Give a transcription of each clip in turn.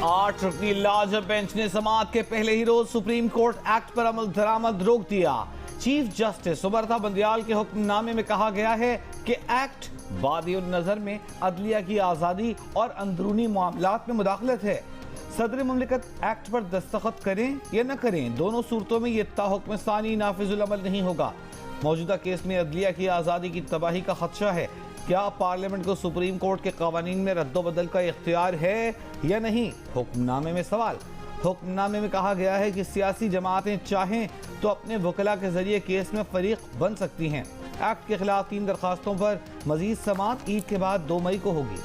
8 रुकनी लाजब bench ने समाअत के पहले ही रोज सुप्रीम कोर्ट एक्ट पर अमल दरामद रोक दिया। चीफ जस्टिस उमरता बंदियाल के हुक्मनामे में कहा गया है कि एक्ट वादी नजर में अदलिया की आज़ादी और अंदरूनी मामलात में मुदाखलत है। सदर मुमलिकत एक्ट पर दस्तखत करें या न करें, दोनों सूरतों में यह ताहुक्म सानी नाफिजुल अमल नहीं होगा। मौजूदा केस में अदलिया की आज़ादी की तबाही का खदशा है। क्या पार्लियामेंट को सुप्रीम कोर्ट के कवानीन में रद्दोबदल का इख्तियार है या नहीं? हुक्मनामे में सवाल। हुक्मनामे में कहा गया है कि सियासी जमातें चाहें तो अपने वकला के जरिए केस में फरीक बन सकती हैं। एक्ट के खिलाफ 3 दरखास्तों पर मजीद समाअत ईद के बाद 2 मई को होगी।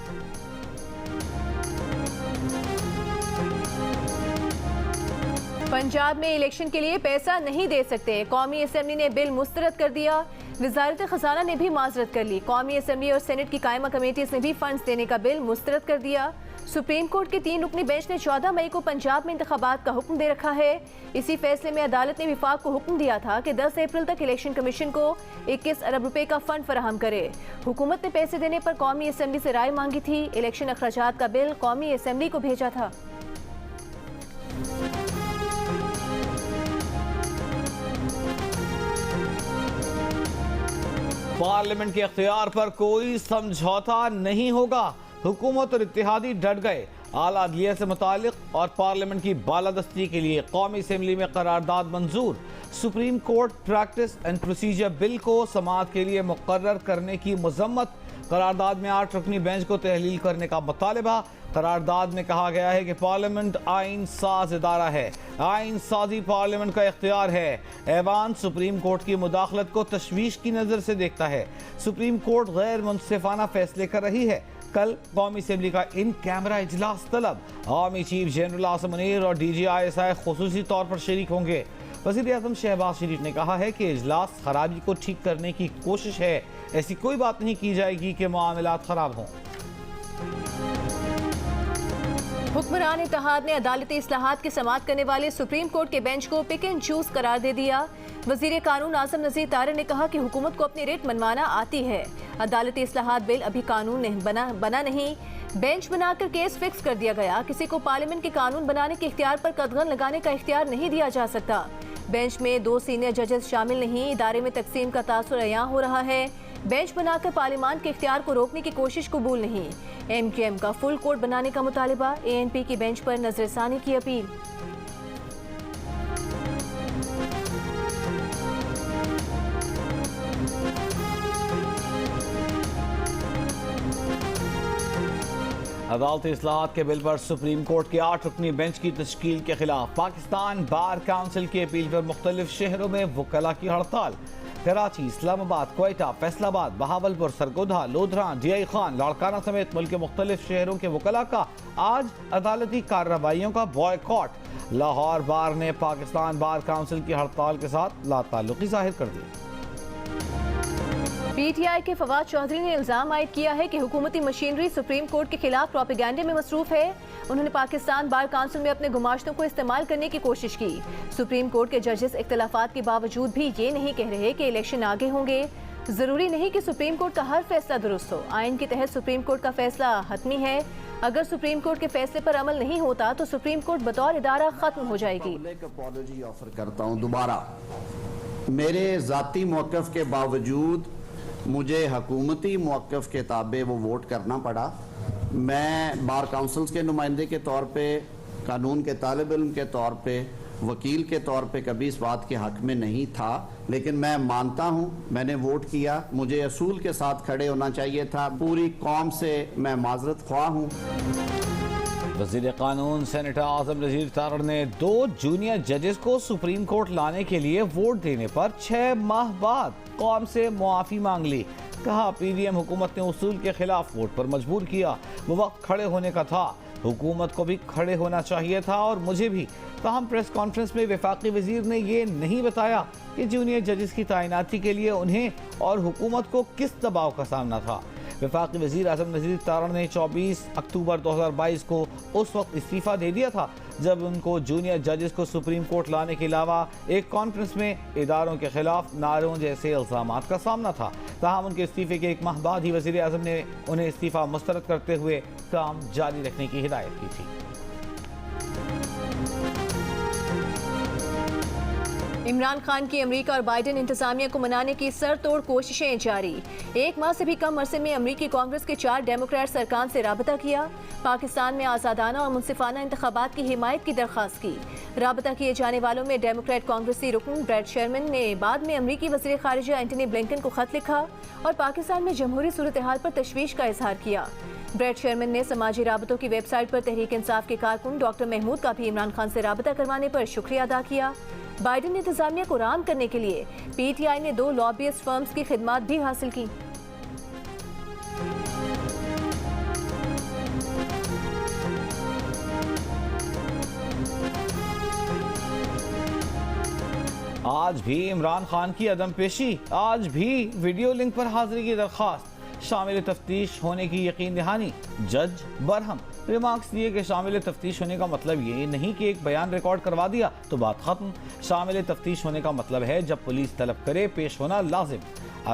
पंजाब में इलेक्शन के लिए पैसा नहीं दे सकते, कौमी असेंबली ने बिल मुस्तरद कर दिया। वजारत खजाना ने भी माजरत कर ली। कौमी असेंबली और सेनेट की कायमा कमेटीज ने भी फंड्स देने का बिल मुस्तरद कर दिया। सुप्रीम कोर्ट के 3 रुकनी बेंच ने 14 मई को पंजाब में इंतखाबात का हुक्म दे रखा है। इसी फैसले में अदालत ने विफाक को हुक्म दिया था कि 10 अप्रैल तक इलेक्शन कमीशन को 21 अरब रुपए का फंड फराहम करे। हुकूमत ने पैसे देने पर कौमी असेंबली से राय मांगी थी। इलेक्शन अखराजात का बिल कौमी असेंबली को भेजा था। पार्लियामेंट के अख्तियार पर कोई समझौता नहीं होगा। हुकूमत और इत्तेहादी डट गए। आला अदलिया से मुतालिक और पार्लियामेंट की बालादस्ती के लिए कौमी असेंबली में करारदाद मंजूर। Supreme court practice and procedure bill को समाअत के लिए मुकर्रर करने की मजम्मत। करारदाद में 8 रुकनी बेंच को तहलील करने का मुतालबा। करारदाद में कहा गया है कि पार्लियामेंट आइन साज इदारा है। आइन साजी पार्लियामेंट का इख्तियार है। ऐवान सुप्रीम कोर्ट की मुदाखलत को तशवीश की नज़र से देखता है। सुप्रीम कोर्ट गैर मुनसिफाना फैसले कर रही है। कल कौमी असेंबली का इन कैमरा इजलास तलब। Army chief general Asim Munir और DGISI खुसूसी तौर पर शरीक होंगे। वज़ीर आज़म शहबाज शरीफ ने कहा है कि इजलास खराबी को ठीक करने की कोशिश है। ऐसी कोई बात नहीं की जाएगी कि मामलात खराब हों। हुक्मरान इत्तेहाद ने अदालती इस्लाहात की समाअत करने वाले सुप्रीम कोर्ट के बेंच को पिक एंड चूज करार दे दिया। वजीर कानून आज़म नज़ीर तारिक ने कहा कि हुकूमत को अपनी रेट मनवाना आती है। अदालती इस्लाहात बिल अभी कानून नहीं बना नहीं, बेंच बनाकर केस फिक्स कर दिया गया। किसी को पार्लियामेंट के कानून बनाने के इख्तियार पर कदगन लगाने का इख्तियार नहीं दिया जा सकता। बेंच में 2 सीनियर जजेस शामिल नहीं। इदारे में तकसीम का तासुर अयां हो रहा है। बेंच बनाकर पार्लियामान के इख्तियार को रोकने की कोशिश कबूल नहीं। MQM का फुल कोर्ट बनाने का मुतालिबा। ANP की बेंच पर नजरसानी की अपील। अदालती इस्लाहात के बिल पर सुप्रीम कोर्ट के 8 रुकनी बेंच की तश्कील के खिलाफ पाकिस्तान बार काउंसिल की अपील पर मुख्तलिफ शहरों में वकला की हड़ताल। कराची, इस्लामाबाद, क्वेटा, फैसलाबाद, बहावलपुर, सरगोधा, लोधरा, DI खान, लाड़काना समेत मुल्क के मुख्तलिफ शहरों के वकला का आज अदालती कार्रवाइयों का बॉयकॉट। लाहौर बार ने पाकिस्तान बार काउंसिल की हड़ताल के साथ लाताल्लुकी जाहिर कर दी। PTI के फवाद चौधरी ने इल्जाम आयद किया है कि हुकूमती मशीनरी सुप्रीम कोर्ट के खिलाफ प्रोपेगेंडे में मसरूफ है। उन्होंने पाकिस्तान बार काउंसिल में अपने गुमाश्तों को इस्तेमाल करने की कोशिश की। सुप्रीम कोर्ट के जजेस इख्तिलाफात के बावजूद भी ये नहीं कह रहे कि इलेक्शन आगे होंगे। जरूरी नहीं कि सुप्रीम कोर्ट का हर फैसला दुरुस्त हो। आइन के तहत सुप्रीम कोर्ट का फैसला हतमी है। अगर सुप्रीम कोर्ट के फैसले पर अमल नहीं होता तो सुप्रीम कोर्ट बतौर इदारा खत्म हो जाएगी। अपॉलॉजी ऑफर करता हूं दोबारा। मेरे जाती मौक़िफ़ के बावजूद मुझे हुकूमती मौक़िफ़ के ताबे वो वोट करना पड़ा। मैं बार काउंसिल्स के नुमाइंदे के तौर पे, कानून के तालिब इल्म के तौर पे, वकील के तौर पे कभी इस बात के हक़ में नहीं था, लेकिन मैं मानता हूँ मैंने वोट किया। मुझे असूल के साथ खड़े होना चाहिए था। पूरी कौम से मैं माज़रत ख्वाह हूँ। वज़ीर कानून सेनेटर आज़म नज़ीर तारिक ने 2 जूनियर जजेस को सुप्रीम कोर्ट लाने के लिए वोट देने पर 6 माह बाद कौम से मुआफ़ी मांग ली। कहा PDM हुकूमत ने उसूल के खिलाफ वोट पर मजबूर किया। वो वक्त खड़े होने का था। हुकूमत को भी खड़े होना चाहिए था और मुझे भी। ताहम प्रेस कॉन्फ्रेंस में वफाकी वजीर ने ये नहीं बताया कि जूनियर जजेस की तैनाती के लिए उन्हें और हुकूमत को किस दबाव का सामना था। वफाकी वज़ीर आज़म नज़ीर तारिक ने 24 अक्टूबर 2022 को उस वक्त इस्तीफ़ा दे दिया था जब उनको जूनियर जजेस को सुप्रीम कोर्ट लाने के अलावा एक कॉन्फ्रेंस में इदारों के खिलाफ नारों जैसे इल्ज़ामात का सामना था। ताहम उनके इस्तीफ़े के 1 माह बाद ही वज़ीर आज़म ने उन्हें इस्तीफ़ा मुस्तरद करते हुए काम जारी रखने की हिदायत की थी। इमरान खान की अमेरिका और बाइडेन इंतजामिया को मनाने की सरतोड़ कोशिशें जारी। 1 माह से भी कम अरसे में अमेरिकी कांग्रेस के 4 डेमोक्रेट सरकार से राबता किया। पाकिस्तान में आज़ादाना और मुनसिफाना इंतखाबात की हिमायत की दरख्वास्त की। राबता किए जाने वालों में डेमोक्रेट कांग्रेसी रुकन ब्रैड शेरमैन ने बाद में अमेरिकी वज़ीर ख़ारिजा एंटनी ब्लिंकन को खत लिखा और पाकिस्तान में जमहूरी सूरत हाल पर तशवीश का इजहार किया। ब्रैड शेरमैन ने समाजी राबतों की वेबसाइट पर तहरीक इंसाफ के कारकुन डॉक्टर महमूद का भी इमरान खान से राबता करवाने पर शुक्रिया अदा किया। बाइडेन इंतजामिया को राम करने के लिए पीटीआई ने 2 लॉबियस्ट फर्म्स की खिदमात भी हासिल की। आज भी इमरान खान की अदम पेशी, आज भी वीडियो लिंक पर हाजिरी की दरख्वास्त, शामिल तफ्तीश होने की यकीन दहानी, जज बरहम। रिमार्क्स दिए कि शामिल तफ्तीश होने का मतलब ये नहीं कि एक बयान रिकॉर्ड करवा दिया तो बात खत्म। शामिल तफ्तीश होने का मतलब है जब पुलिस तलब करे पेश होना लाजिम।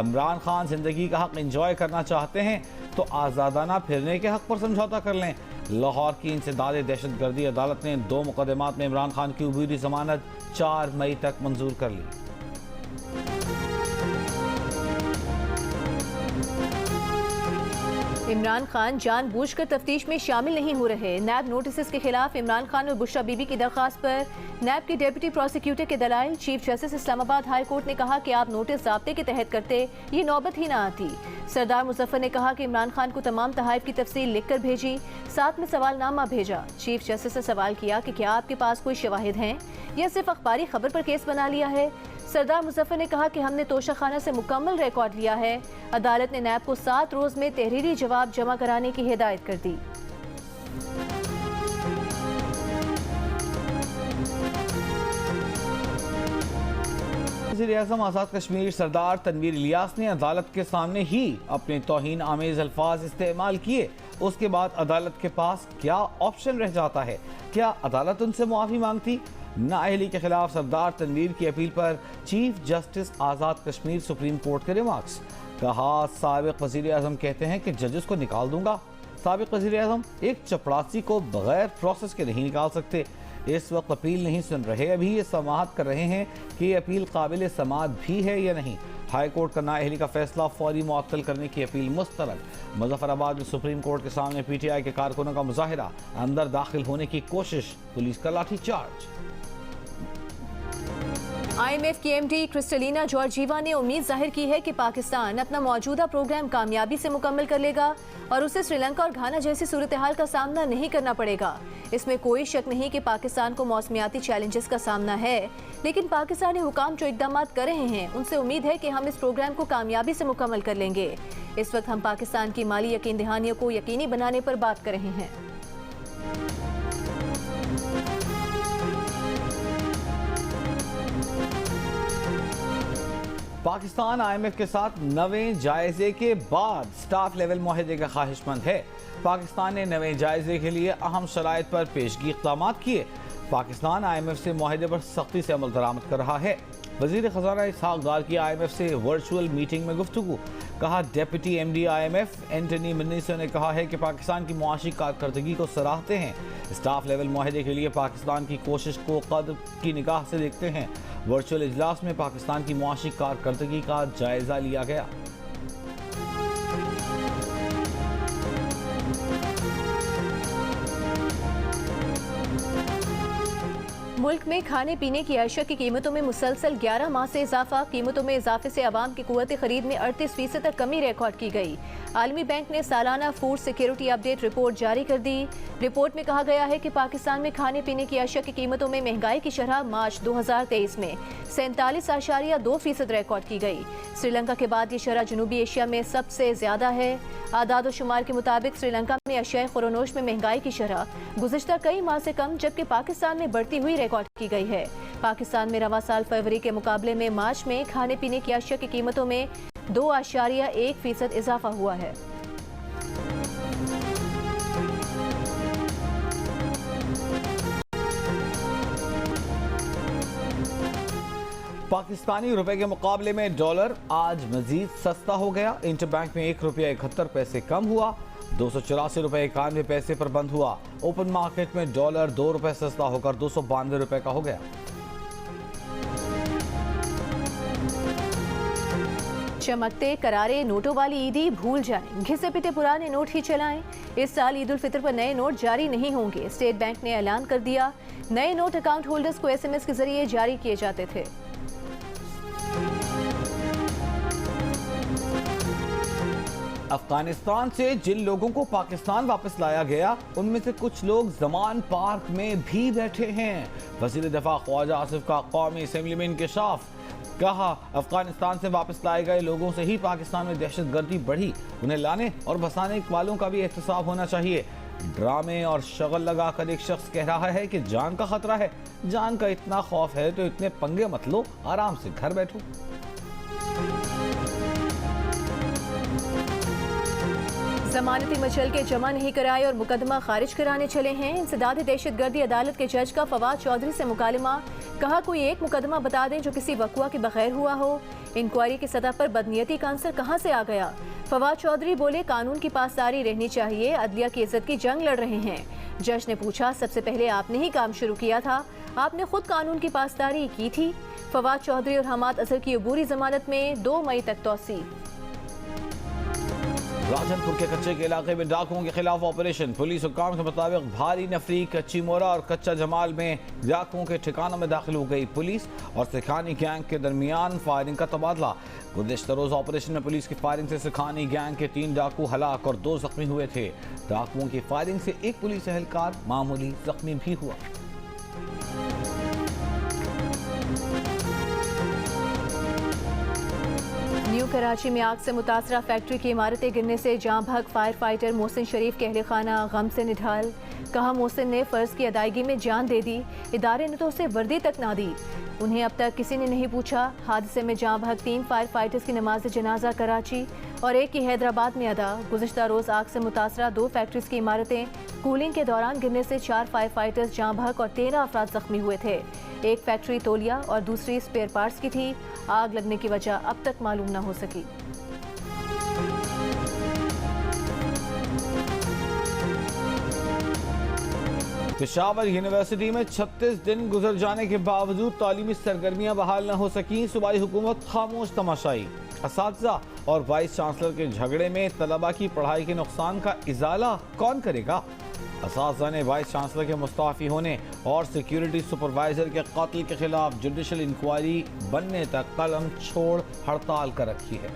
इमरान खान जिंदगी का हक एंजॉय करना चाहते हैं तो आज़ादाना फिरने के हक पर समझौता कर लें। लाहौर की इंसदाद दहशतगर्दी अदालत ने 2 मुकदमात में इमरान खान की उबूरी जमानत 4 मई तक मंजूर कर ली। इमरान खान जानबूझकर तफ्तीश में शामिल नहीं हो रहे। नैब नोटिस के खिलाफ इमरान खान और बुशरा बीबी की दरख्वास्त पर नैब के डेप्यूटी प्रोसिक्यूटर के दलाइल। Chief justice Islamabad high court ने कहा कि आप नोटिस ज़ाब्ते के तहत करते ये नौबत ही ना आती। सरदार मुजफ्फर ने कहा कि इमरान खान को तमाम तहाइफ की तफसील लिख कर भेजी, साथ में सवालनामा भेजा। चीफ जस्टिस ने सवाल किया कि क्या आपके पास कोई शवाहिद हैं या सिर्फ अखबारी खबर पर केस बना लिया है। सरदार मुजफ्फर ने कहा कि हमने तोशाखाना से मुकम्मल रिकॉर्ड लिया है। अदालत ने नैब को 7 रोज में तहरीरी जवाब जमा कराने की हिदायत कर दी। वज़ीर-ए-आज़म आज़ाद कश्मीर सरदार तनवीर इलियास ने अदालत के सामने ही अपने तौहीन आमेज अल्फाज इस्तेमाल किए। उसके बाद अदालत के पास क्या ऑप्शन रह जाता है? क्या अदालत उनसे मुआफ़ी मांगती? नाअहली के खिलाफ सरदार तनवीर की अपील पर chief justice Azad Kashmir supreme court के रिमार्क्स। कहा साबिक वज़ीर-ए-आज़म कहते हैं कि जजेस को निकाल दूंगा। साबिक वज़ीर-ए-आज़म एक चपड़ासी को बगैर प्रोसेस के नहीं निकाल सकते। इस वक्त अपील नहीं सुन रहे, अभी ये समाअत कर रहे हैं कि अपील काबिल समाअत भी है या नहीं। हाई कोर्ट का नाअहली का फैसला फौरी मुअत्तल करने की अपील मुस्तरद। मुजफ्फराबाद में सुप्रीम कोर्ट के सामने पीटीआई के कारकुनों का मुजाहिरा, अंदर दाखिल होने की कोशिश, पुलिस का लाठीचार्ज। IMF की MD क्रिस्टलिना जॉर्जीवा ने उम्मीद जाहिर की है कि पाकिस्तान अपना मौजूदा प्रोग्राम कामयाबी से मुकम्मल कर लेगा और उसे श्रीलंका और घाना जैसी सूरत हाल का सामना नहीं करना पड़ेगा। इसमें कोई शक नहीं कि पाकिस्तान को मौसमियाती चैलेंजेस का सामना है, लेकिन पाकिस्तानी हुकाम जो इकदाम कर रहे हैं उनसे उम्मीद है कि हम इस प्रोग्राम को कामयाबी से मुकम्मल कर लेंगे। इस वक्त हम पाकिस्तान की माली यकीन दहानियों को यकीनी बनाने पर बात कर रहे हैं। पाकिस्तान IMF के साथ नवें जायजे के बाद स्टाफ लेवल मुआहदे का ख्वाहिशमंद है। पाकिस्तान ने नवें जायजे के लिए अहम शराइत पर पेशगी इक़दाम किए। पाकिस्तान IMF से मुआहदे पर सख्ती से अमल दरामद कर रहा है। वज़ीर ख़ज़ाना इसहाक़ डार की IMF से वर्चुअल मीटिंग में गुफ्तगू। कहा डेप्यूटी MD IMF एंटनी मिन्नीसो ने कहा है कि पाकिस्तान की मुआशी कारकर्दगी को सराहते हैं। स्टाफ लेवल मुआहदे के लिए पाकिस्तान की कोशिश को कद्र की निगाह से देखते हैं। वर्चुअल इजलास में पाकिस्तान की मुआशी कारकर्दगी का जायजा लिया गया। मुल्क में खाने पीने की अशिया की कीमतों में मुसलसल 11 माह से इजाफा। कीमतों में इजाफे से आवाम की कुव्वत खरीद में 38% तक कमी रिकॉर्ड की गई। आलमी बैंक ने सालाना फूड सिक्योरिटी अपडेट रिपोर्ट जारी कर दी। रिपोर्ट में कहा गया है कि पाकिस्तान में खाने पीने की अशिया की कीमतों में महंगाई की शरह मार्च 2023 में 47.2% रिकॉर्ड की गई। श्रीलंका के बाद ये शरह जनूबी एशिया में सबसे ज्यादा है। आदाद शुमार के मुताबिक श्रीलंका में अशियाए खुरोनोश में महंगाई की शरह गुज़िश्ता कई माह से कम, जबकि पाकिस्तान में बढ़ती हुई रिकॉर्ड की गई है। पाकिस्तान में रवा साल फरवरी के मुकाबले में मार्च में खाने पीने की अशिया की कीमतों में 2.1% इजाफा हुआ है। पाकिस्तानी रुपए के मुकाबले में डॉलर आज मजीद सस्ता हो गया। इंटरबैंक में 1 रुपया 71 पैसे कम हुआ, 284 रुपये 91 पैसे पर बंद हुआ। ओपन मार्केट में डॉलर 2 रुपये सस्ता होकर 292 रुपये का हो गया। चमकते करारे नोटों वाली ईदी भूल जाएं, घिसे पिटे पुराने नोट ही चलाएं। इस साल ईद उल फितर पर नए नोट जारी नहीं होंगे। स्टेट बैंक ने ऐलान कर दिया, नए नोट अकाउंट होल्डर्स को SMS के जरिए जारी किए जाते थे। अफगानिस्तान से जिन लोगों को पाकिस्तान वापस लाया गया, उनमें से कुछ लोग जमान पार्क में भी बैठे हैं। वज़ीर दफा ख्वाजा आसिफ का कौमी असेंबली में इंकशाफ। कहा, अफगानिस्तान से वापस लाए गए लोगों से ही पाकिस्तान में दहशतगर्दी बढ़ी। उन्हें लाने और बसाने वालों का भी एहतसाब होना चाहिए। ड्रामे और शगल लगाकर एक शख्स कह रहा है कि जान का खतरा है। जान का इतना खौफ है तो इतने पंगे मत लो, आराम से घर बैठो। जमानती मचल के जमा नहीं कराए और मुकदमा खारिज कराने चले हैं। इंसदाद दहशतगर्दी अदालत के जज का फवाद चौधरी से मुकालमा। कहा, कोई एक मुकदमा बता दें जो किसी वक़्वा के बगैर हुआ हो। इंक्वायरी की सतह पर बदनीयती का आंसर कहां से आ गया। फवाद चौधरी बोले, कानून की पासदारी रहनी चाहिए, अदलिया की इज्जत की जंग लड़ रहे हैं। जज ने पूछा, सबसे पहले आपने ही काम शुरू किया था, आपने खुद कानून की पासदारी की थी। फवाद चौधरी और हमाद अजहर की अबूरी जमानत में 2 मई तक तौसी। राजनपुर के कच्चे के इलाके में डाकुओं के खिलाफ ऑपरेशन। पुलिस हुक्काम के मुताबिक भारी नफरी कच्ची मोरा और कच्चा जमाल में डाकुओं के ठिकानों में दाखिल हो गई पुलिस और सिखानी गैंग के दरमियान फायरिंग का तबादला। गुज़िश्ता रोज ऑपरेशन में पुलिस की फायरिंग से सिखानी गैंग के 3 डाकू हलाक और 2 जख्मी हुए थे। डाकुओं की फायरिंग से एक पुलिस एहलकार मामूली जख्मी भी हुआ। न्यू कराची में आग से मुतासरा फैक्ट्री की इमारतें गिरने से जाँ भाग फायर फाइटर मोहसिन शरीफ के अहले खाना गम से निढाल। कहा, मोहसिन ने फ़र्ज की अदायगी में जान दे दी, इदारे ने तो उसे वर्दी तक ना दी। उन्हें अब तक किसी ने नहीं पूछा। हादसे में जाँ भाग 3 फायर फाइटर्स की नमाज जनाजा कराची और एक की हैदराबाद में अदा। गुज़िश्ता रोज़ आग से मुतासरा 2 फैक्ट्रीज की इमारतें कूलिंग के दौरान गिरने से 4 फायर फाइटर्स जाँ भाग और 13 अफराद जख्मी हुए थे। एक फैक्ट्री तोलिया और दूसरी स्पेयर पार्ट्स की थी। आग लगने की वजह अब तक मालूम न हो सकी। पेशावर यूनिवर्सिटी में 36 दिन गुजर जाने के बावजूद तालीमी सरगर्मियां बहाल न हो सकी। सूबाई हुकूमत खामोश तमाशाई। असातिज़ा और वाइस चांसलर के झगड़े में तलबा की पढ़ाई के नुकसान का इजाला कौन करेगा। असातिज़ा ने वाइस चांसलर के मुस्ताफ़ी होने और सिक्योरिटी सुपरवाइजर के कत्ल के खिलाफ जुडिशल इंक्वायरी बनने तक कलम छोड़ हड़ताल कर रखी है।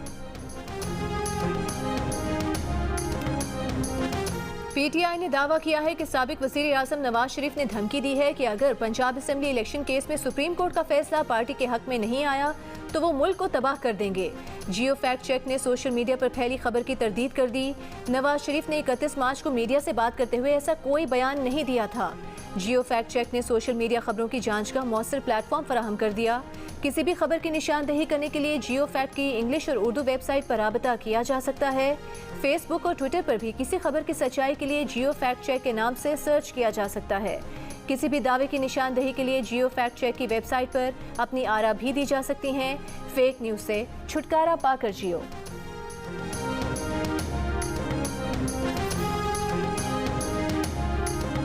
PTI ने दावा किया है कि साबिक वज़ीर आज़म नवाज शरीफ ने धमकी दी है कि अगर पंजाब असेंबली इलेक्शन केस में सुप्रीम कोर्ट का फैसला पार्टी के हक में नहीं आया तो वो मुल्क को तबाह कर देंगे। जियो फैक्ट चेक ने सोशल मीडिया पर फैली खबर की तरदीद कर दी। नवाज शरीफ ने 31 मार्च को मीडिया से बात करते हुए ऐसा कोई बयान नहीं दिया था। जियो फैक्ट चेक ने सोशल मीडिया खबरों की जांच का मौसर प्लेटफॉर्म फराहम कर दिया। किसी भी खबर की निशानदेही करने के लिए जियो फैक्ट की इंग्लिश और उर्दू वेबसाइट पर राबता किया जा सकता है। फेसबुक और ट्विटर पर भी किसी खबर की सच्चाई के लिए जियो फैक्ट चेक के नाम से सर्च किया जा सकता है। किसी भी दावे की निशानदेही के लिए जियो फैक्ट चेक की वेबसाइट पर अपनी आरा भी दी जा सकती हैं। फेक न्यूज से छुटकारा पाकर जियो।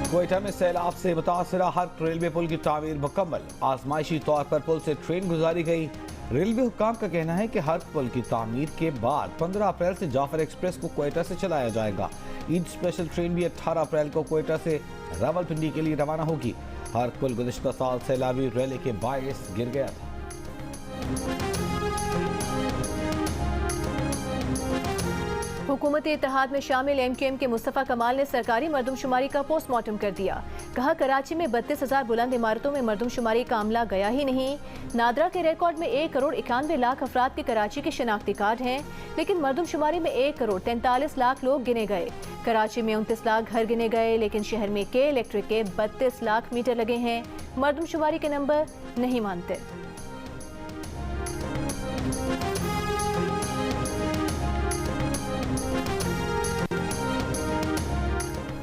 क्वेटा में सैलाब से मुतासरा हर रेलवे पुल की तामीर मुकम्मल। आजमाइशी तौर पर पुल से ट्रेन गुजारी गई। रेलवे हुक्काम का कहना है कि हर पुल की तामीर के बाद 15 अप्रैल से जाफर एक्सप्रेस को क्वेटा से चलाया जाएगा। ईद स्पेशल ट्रेन भी 18 अप्रैल को क्वेटा से रावलपिंडी के लिए रवाना होगी। हर पुल गुज़िश्ता साल सैलाबी रैली के बायस गिर गया था। हुकूमती इत्तेहाद में शामिल MKM के मुस्तफ़ा कमाल ने सरकारी मरदमशुमारी का पोस्टमार्टम कर दिया। कहा, कराची में 32,000 बुलंद इमारतों में मरदमशुमारी का अमला गया ही नहीं। नादरा के रिकॉर्ड में 1,91,00,000 अफराद के कराची के शनाख्ती कार्ड हैं, लेकिन मरदमशुमारी में 1,43,00,000 लोग गिने गए। कराची में 29 लाख घर गिने गए, लेकिन शहर में के इलेक्ट्रिक के 32 लाख मीटर लगे हैं। मरदमशुमारी के नंबर नहीं मानते।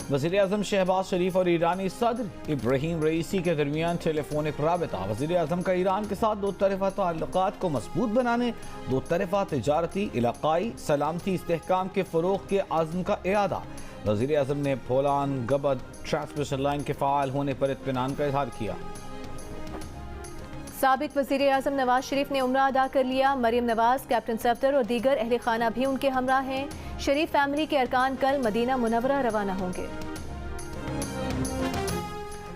वज़ीर आज़म शहबाज शरीफ और ईरानी सदर इब्राहिम रईसी के दरमियान टेलीफोनिक राबता। वज़ीर आज़म का ईरान के साथ 2 तरफ़ा ताल्लुकात को मजबूत बनाने, 2 तरफ़ा तिजारती, इलाक़ाई सलामती इस्तेहकाम के फ़रोग़ के आज़म का इरादा। वज़ीर आज़म ने पोलान गबद ट्रांसमिशन लाइन के फ़ाल होने पर इत्मीनान का इज़हार किया। साबिक वज़ीर आज़म नवाज शरीफ ने उम्रा अदा कर लिया। मरियम नवाज, कैप्टन सफदर और दीगर अहले खाना भी उनके हमरा हैं। शरीफ फैमिली के अरकान कल मदीना मुनव्वरा रवाना होंगे।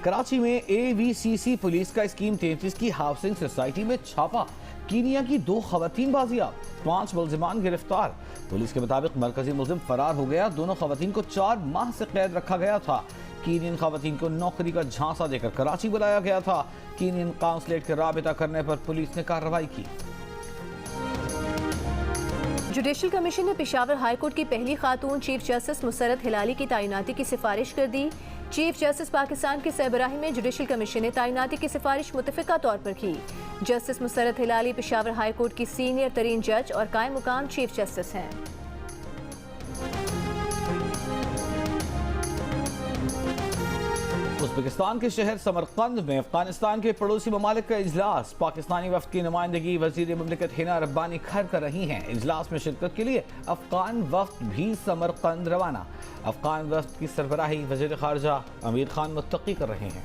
कराची में AVCC पुलिस का स्कीम 33 की हाउसिंग सोसाइटी में छापा। कीनिया की 2 खवातीन बाजियाब, 5 मुल्जिमान गिरफ्तार। पुलिस के मुताबिक मरकजी मुल्जिम फरार हो गया। दोनों खवातीन को 4 माह से कैद रखा गया था। कीनियन खवातीन को नौकरी का झांसा देकर कराची बुलाया गया था। कीनियन काउंसलेट के राबिता करने पर पुलिस ने कार्रवाई की। जुडिशल कमीशन ने पेशावर हाई कोर्ट की पहली खातून चीफ जस्टिस मुसरत हिलाली की तैनाती की सिफारिश कर दी। चीफ जस्टिस पाकिस्तान की सरबराही में जुडिशल कमीशन ने तैनाती की सिफारिश मुतफिका तौर पर की। Justice Musarrat Hilali Peshawar high court की सीनियर तरीन जज और कायम मुकाम चीफ जस्टिस हैं। उज़्बेकिस्तान के शहर समरकंद में अफगानिस्तान के पड़ोसी ममालिक का इजलास। पाकिस्तानी वफ्द की नुमाइंदगी वज़ीर मुमलिकत हिना रब्बानी खैर कर रही हैं। इजलास में शिरकत के लिए अफगान वफ्द भी समरकंद रवाना। अफगान वफ्द की सरबराही वज़ीर खारजा अमीर खान मुत्तकी कर रहे हैं।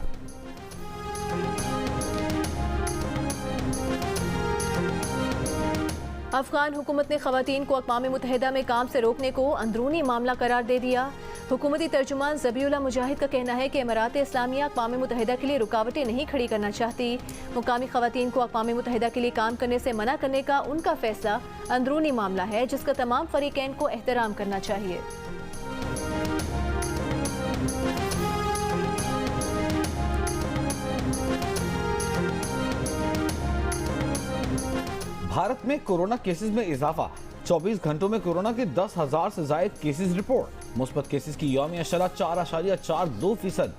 अफगान हुकूमत ने खवातीन को अक़वाम मुत्तहिदा में काम से रोकने को अंदरूनी मामला करार दे दिया। हुकूमती तर्जुमान ज़बीउल्लाह मुजाहिद का कहना है कि इमारात इस्लामिया अक़वाम मुत्तहिदा के लिए रुकावटें नहीं खड़ी करना चाहती। मुकामी खवातीन को अक़वाम मुत्तहिदा के लिए काम करने से मना करने का उनका फैसला अंदरूनी मामला है, जिसका तमाम फरीकैन को एहतराम करना चाहिए। भारत में कोरोना केसेस में इजाफा। 24 घंटों में कोरोना के 10,000 से जायद केसेस रिपोर्ट। मुस्बत केसेस की यौमिया शरह 4.42%।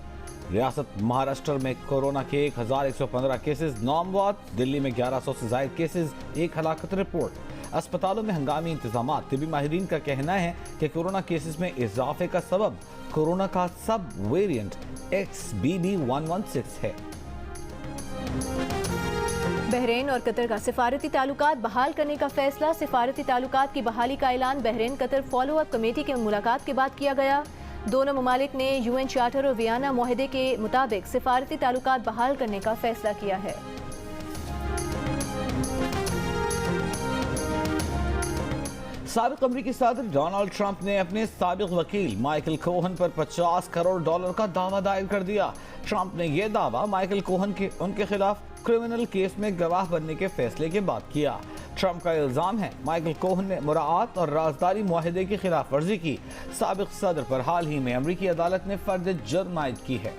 रियासत महाराष्ट्र में कोरोना के 1,115 केसेस, 9 अमवात। दिल्ली में 1100 से जायद केसेस, 1 हलाकत रिपोर्ट। अस्पतालों में हंगामी इंतजाम। तिबी माहिरीन का कहना है कि कोरोना केसेस में इजाफे का सबब कोरोना का सब वेरिएंट XBB.1.16 है। बहरीन और कतर का सिफारती ताल्लुकात बहाल करने का फैसला। सिफारती ताल्लुकात की बहाली का ऐलान Bahrain Qatar follow up committee की मुलाकात के बाद किया गया। दोनों ममालिक ने UN चार्टर और वियना मुआहदे के मुताबिक सिफारती ताल्लुकात बहाल करने का फैसला किया है। साबिक अमरीकी सदर डोनाल्ड ट्रंप ने अपने साबिक वकील माइकल कोहन पर $50 करोड़ का दावा दायर कर दिया। ट्रंप ने यह दावा माइकल कोहन के उनके खिलाफ क्रिमिनल केस में गवाह बनने के फैसले के बाद किया। ट्रंप का इल्जाम है माइकल कोहन ने मुराआत और राजदारी मुआहदे की खिलाफ वर्जी की। साबिक सदर पर हाल ही में अमरीकी अदालत ने फर्द जुर्म आयद की है।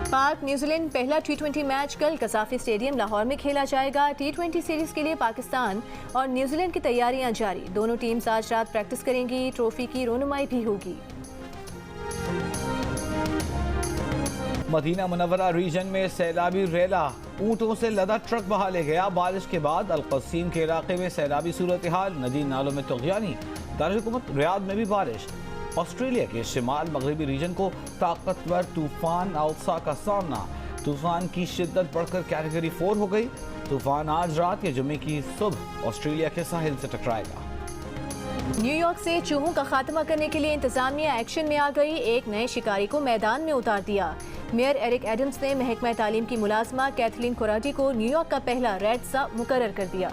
पाक न्यूजीलैंड पहला T20 मैच कल कसाफी स्टेडियम लाहौर में खेला जाएगा। T20 सीरीज के लिए पाकिस्तान और न्यूजीलैंड की तैयारियां जारी। दोनों टीम्स आज रात प्रैक्टिस करेंगी। ट्रॉफी की रोनुमाई भी होगी। मदीना मुनव्वरा रीजन में सैलाबी रेला ऊंटों से लदा ट्रक बहा ले गया। बारिश के बाद अलकसीम के इलाके में सैलाबी सूरत हाल। नदी नालों में तुग़यानी। दारुल-हुकूमत रियाद में भी बारिश। ऑस्ट्रेलिया के शिमाल मगरबी रीजन को ताकतवर तूफान आउसा का सामना। तूफान की शिद्दत बढ़कर कैटेगरी 4 हो गई। तूफान आज रात या जुम्मे की सुबह ऑस्ट्रेलिया के साहिल से टकराएगा। न्यूयॉर्क से चूहों का खात्मा करने के लिए इंतजामिया एक्शन में आ गई। एक नए शिकारी को मैदान में उतार दिया। मेयर एरिक एडम्स ने महकमा तालीम की मुलाजमा कैथलीन कोराटी को न्यूयॉर्क का पहला रेड सा मुकर्रर कर दिया।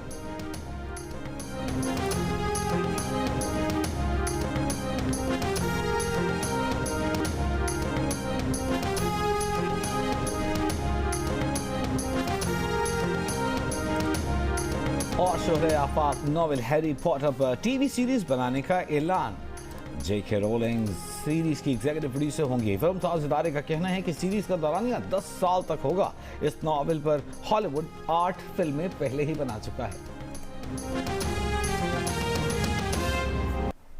और शोहरे आफाक नॉवेल हैरी पॉटर पर टीवी सीरीज बनाने का ऐलान। J.K. रोलिंग सीरीज की एग्जीक्यूटिव प्रोड्यूसर होंगी। फिल्म ताज इदारे का कहना है कि सीरीज का दौरानिया 10 साल तक होगा। इस नॉवेल पर हॉलीवुड 8 फिल्में पहले ही बना चुका है।